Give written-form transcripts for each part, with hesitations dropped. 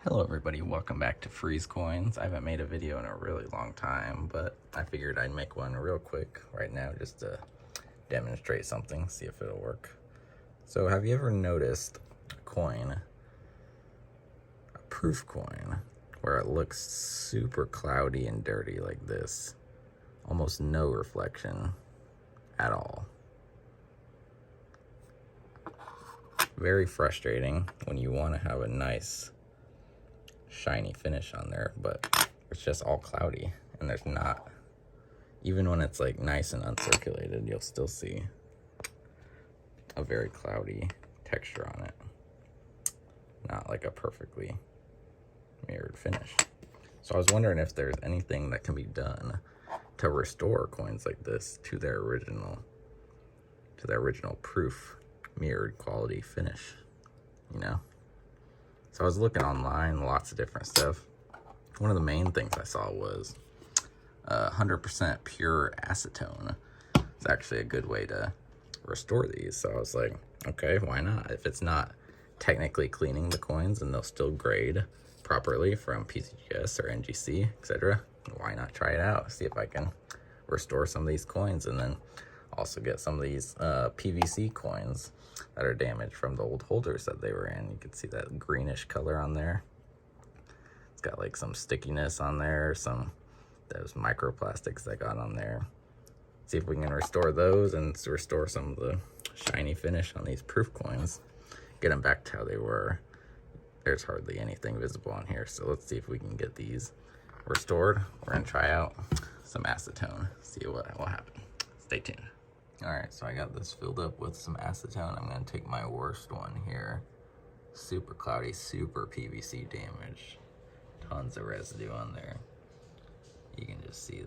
Hello everybody, welcome back to Freeze Coins. I haven't made a video in a really long time, but I figured I'd make one real quick right now just to demonstrate something, see if it'll work. So have you ever noticed a coin, a proof coin, where it looks super cloudy and dirty like this? Almost no reflection at all. Very frustrating when you want to have a nice shiny finish on there, but it's just all cloudy and there's not, even when it's like nice and uncirculated, you'll still see a very cloudy texture on it, not like a perfectly mirrored finish. So I was wondering if there's anything that can be done to restore coins like this to their original proof mirrored quality finish, you know. So I was looking online, lots of different stuff. One of the main things I saw was 100% pure acetone. It's actually a good way to restore these. So I was like, okay, why not? If it's not technically cleaning the coins and they'll still grade properly from PCGS or NGC, etc., why not try it out? See if I can restore some of these coins and then also get some of these PVC coins that are damaged from the old holders that they were in. You can see that greenish color on there. It's got like some stickiness on there, some those microplastics that got on there. See if we can restore those and restore some of the shiny finish on these proof coins. Get them back to how they were. There's hardly anything visible on here, so let's see if we can get these restored. We're gonna try out some acetone, see what will happen. Stay tuned. All right, so I got this filled up with some acetone. I'm gonna take my worst one here. Super cloudy, super PVC damage. Tons of residue on there. You can just see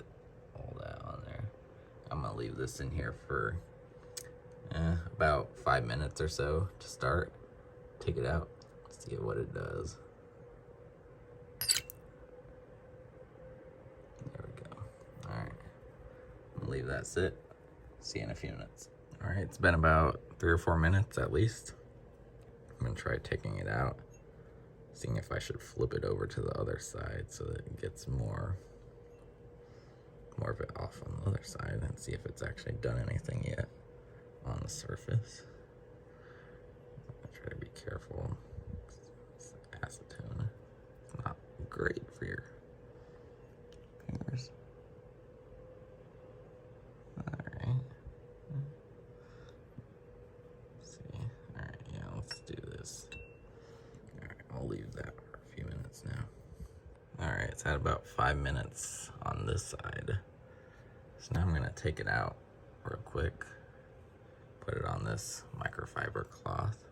all that on there. I'm gonna leave this in here for about 5 minutes or so to start. Take it out, see what it does. There we go. All right, I'm gonna leave that sit. See you in a few minutes. All right, it's been about 3 or 4 minutes at least. I'm gonna try taking it out, seeing if I should flip it over to the other side so that it gets more of it off on the other side, and see if it's actually done anything yet on the surface. I'm gonna try to be careful. It's acetone. It's not great for your fingers. I'll leave that for a few minutes now. All right, it's had about 5 minutes on this side. So now I'm gonna take it out real quick, put it on this microfiber cloth,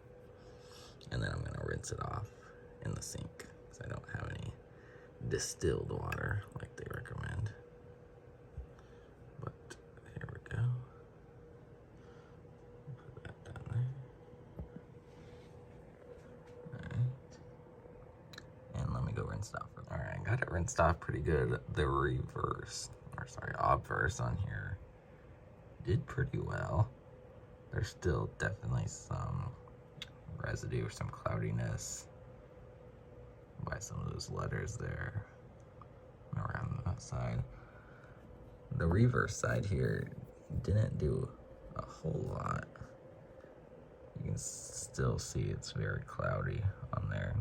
and then I'm gonna rinse it off in the sink because I don't have any distilled water like they recommend. But here we go. Put that down there. Rinsed off. All right, I got it rinsed off pretty good. The obverse on here did pretty well. There's still definitely some residue or some cloudiness by some of those letters there around that side. The reverse side here didn't do a whole lot. You can still see it's very cloudy on there.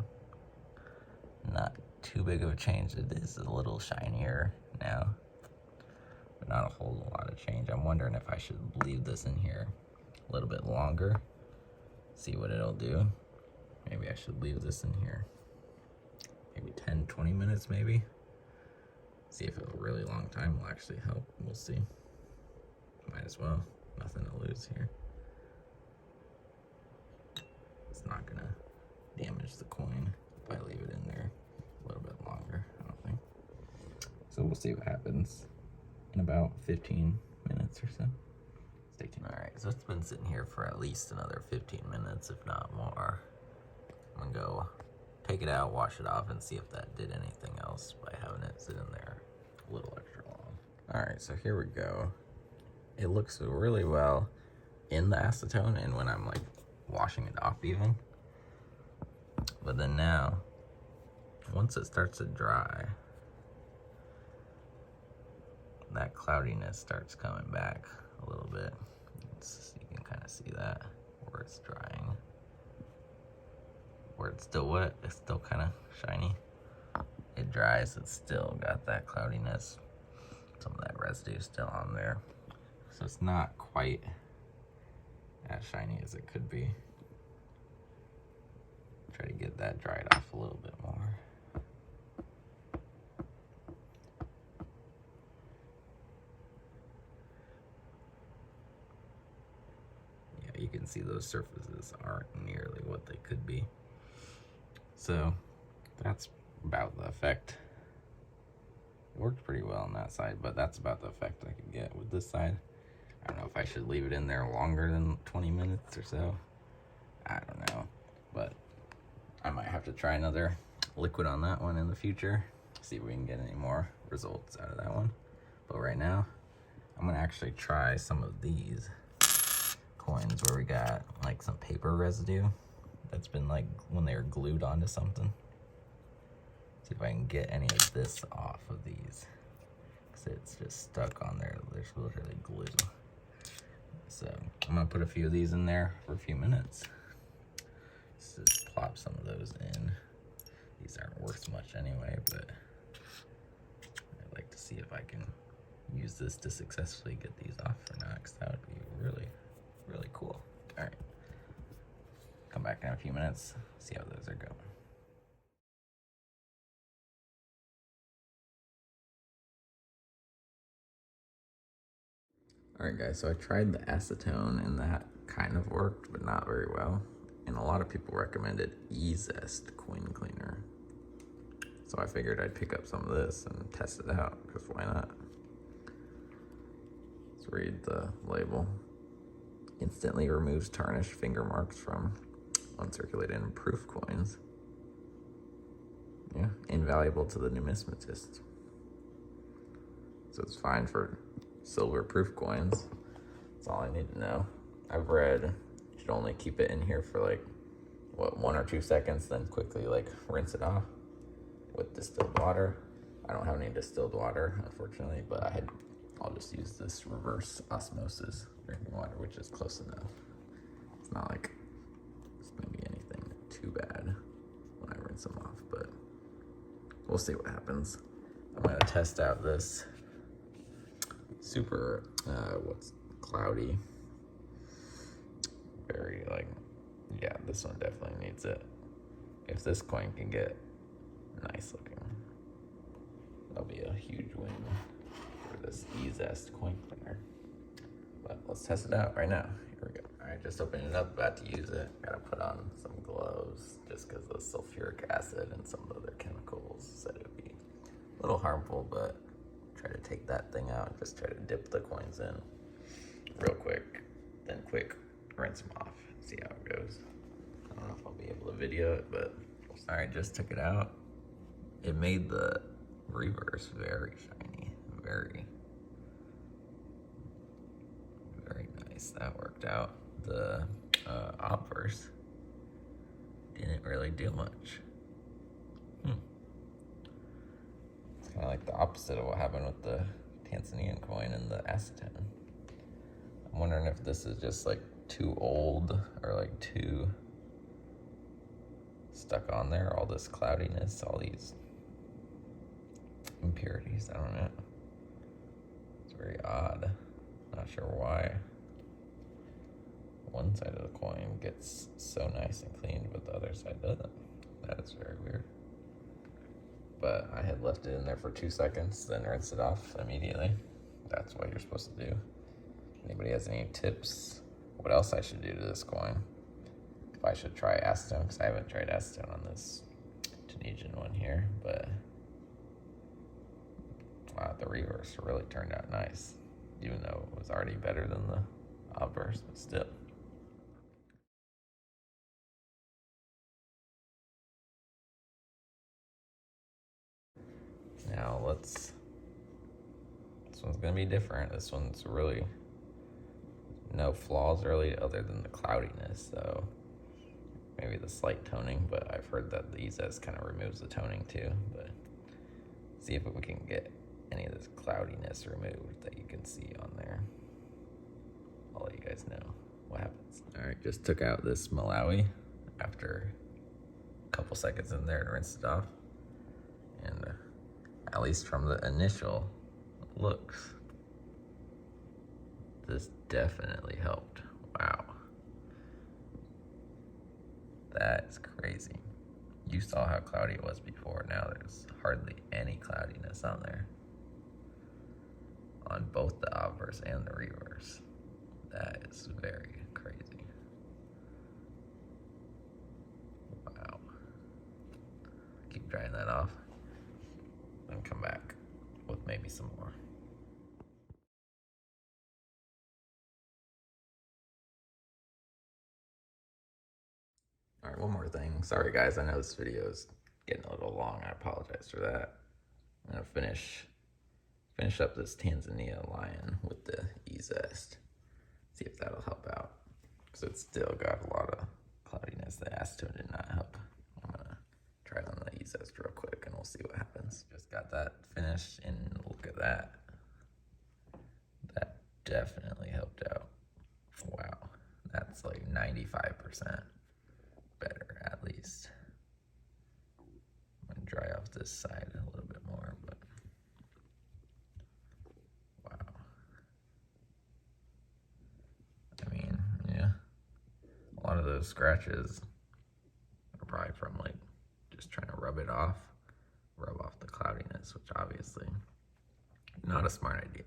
Not too big of a change. It is a little shinier now, but not a whole lot of change. I'm wondering if I should leave this in here a little bit longer, see what it'll do. Maybe I should leave this in here maybe 10-20 minutes maybe. See if a really long time will actually help. We'll see. Might as well. Nothing to lose here. It's not gonna damage the coin if I leave it in there a little bit longer, I don't think. So we'll see what happens in about 15 minutes or so. Stay tuned. All right, so it's been sitting here for at least another 15 minutes, if not more. I'm gonna go take it out, wash it off, and see if that did anything else by having it sit in there a little extra long. All right, so here we go. It looks really well in the acetone and when I'm like washing it off even. But then now once it starts to dry, that cloudiness starts coming back a little bit. You can kind of see that where it's drying. Where it's still wet, it's still kind of shiny. It dries, it's still got that cloudiness. Some of that residue still on there. So it's not quite as shiny as it could be. Try to get that dried off a little bit more. Yeah, you can see those surfaces aren't nearly what they could be. So that's about the effect. It worked pretty well on that side, but that's about the effect I could get with this side. I don't know if I should leave it in there longer than 20 minutes or so. I don't know, but I might have to try another liquid on that one in the future, see if we can get any more results out of that one. But right now, I'm gonna actually try some of these coins where we got like some paper residue that's been like when they were glued onto something. See if I can get any of this off of these, because it's just stuck on there. There's literally glue. So I'm gonna put a few of these in there for a few minutes. Just plop some of those in. These aren't worth much anyway, but I'd like to see if I can use this to successfully get these off or not, because that would be really, really cool. All right, come back in a few minutes, see how those are going. Alright guys, so I tried the acetone and that kind of worked, but not very well. And a lot of people recommended eZest coin cleaner. So I figured I'd pick up some of this and test it out, because why not? Let's read the label. Instantly removes tarnished finger marks from uncirculated and proof coins. Yeah, invaluable to the numismatist. So it's fine for silver proof coins. That's all I need to know. I've read you should only keep it in here for like, what, 1 or 2 seconds, then quickly like rinse it off with distilled water. I don't have any distilled water, unfortunately, but I'll just use this reverse osmosis drinking water, which is close enough. It's not like it's gonna be anything too bad when I rinse them off, but we'll see what happens. I'm gonna test out this super, what's cloudy, very like, yeah, this one definitely needs it. If this coin can get nice looking, that'll be a huge win for this eZest coin cleaner. But let's test it out right now. Here we go. All right, just opening it up, about to use it. Gotta put on some gloves just because the sulfuric acid and some of the other chemicals said it would be a little harmful, but try to take that thing out and just try to dip the coins in real quick, then quick rinse them off, see how it goes. I don't know if I'll be able to video it, but all right, just took it out. It made the reverse very shiny, very nice. That worked out. The obverse didn't really do much. It's kind of like the opposite of what happened with the Tanzanian coin and the acetone. I'm wondering if this is just like too old or like too stuck on there, all this cloudiness, all these impurities. I don't know. It's very odd. Not sure why one side of the coin gets so nice and clean, but the other side doesn't. That is very weird. But I had left it in there for 2 seconds, then rinsed it off immediately. That's what you're supposed to do. Anybody has any tips? What else I should do to this coin? If I should try acetone, because I haven't tried acetone on this Tunisian one here, but wow, the reverse really turned out nice, even though it was already better than the obverse, but still. Now this one's gonna be different. This one's really no flaws really other than the cloudiness, so maybe the slight toning, but I've heard that the eZest kind of removes the toning too. But see if we can get any of this cloudiness removed that you can see on there. I'll let you guys know what happens. All right, just took out this Malawi after a couple seconds in there and rinsed it off. And at least from the initial looks, this definitely helped. Wow. That's crazy. You saw how cloudy it was before. Now there's hardly any cloudiness on there. On both the obverse and the reverse. That is very crazy. Wow. Keep drying that off. Then come back with maybe some more. All right, one more thing. Sorry guys, I know this video is getting a little long. I apologize for that. I'm gonna finish up this Tanzania lion with the eZest. See if that'll help out. Because it's still got a lot of cloudiness. The acetone did not help. I'm gonna try it on the eZest real quick and we'll see what happens. Just got that finished and look at that. That definitely helped out. Wow, that's like 95% better at least. I'm gonna dry off this side a little bit more, but wow. I mean, yeah, a lot of those scratches are probably from like just trying to rub off the cloudiness, which obviously not a smart idea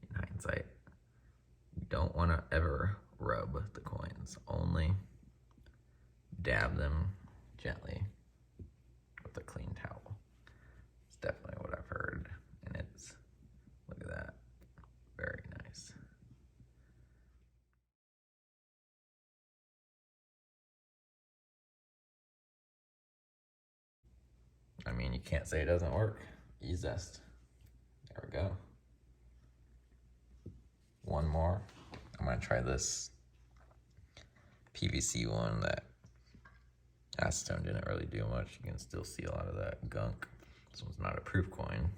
in hindsight. You don't want to ever rub the coins, only dab them gently with a clean towel. It's definitely what I've heard, and it's, look at that, very nice. I mean, you can't say it doesn't work. eZest. There we go. One more. I'm gonna try this PVC one that acetone didn't really do much. You can still see a lot of that gunk. This one's not a proof coin,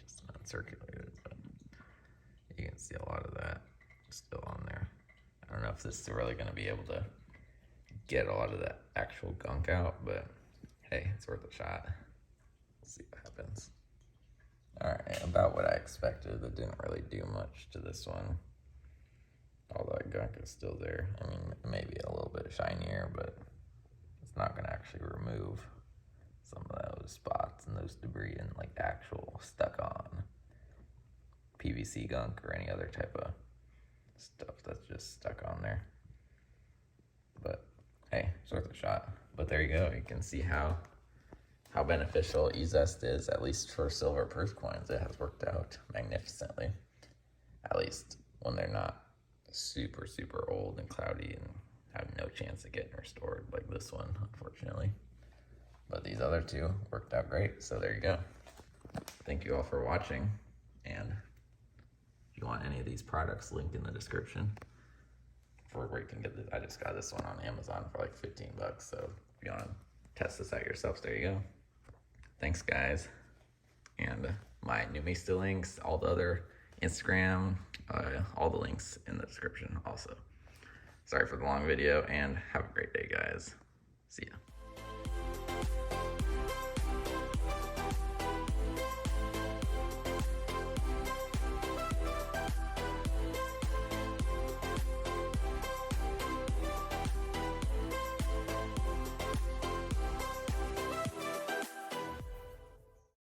just uncirculated, but you can see a lot of that still on there. I don't know if this is really gonna be able to get a lot of that actual gunk out, but hey, it's worth a shot. We'll see what happens. All right, about what I expected. It didn't really do much to this one. All that gunk is still there. I mean, maybe a little bit shinier, but it's not gonna actually remove some of those spots and those debris and like actual stuck on PVC gunk or any other type of stuff that's just stuck on there. But hey, it's worth a shot. But there you go. You can see how beneficial eZest is, at least for silver proof coins. It has worked out magnificently, at least when they're not super, super old and cloudy and have no chance of getting restored like this one, unfortunately. But these other two worked out great, so there you go. Thank you all for watching, and if you want any of these products, link in the description for where you can get this. I just got this one on Amazon for like 15 bucks, so if you want to test this out yourself, there you go. Thanks guys, and my Numista links, all the other Instagram, all the links in the description also. Sorry for the long video, and have a great day guys. See ya.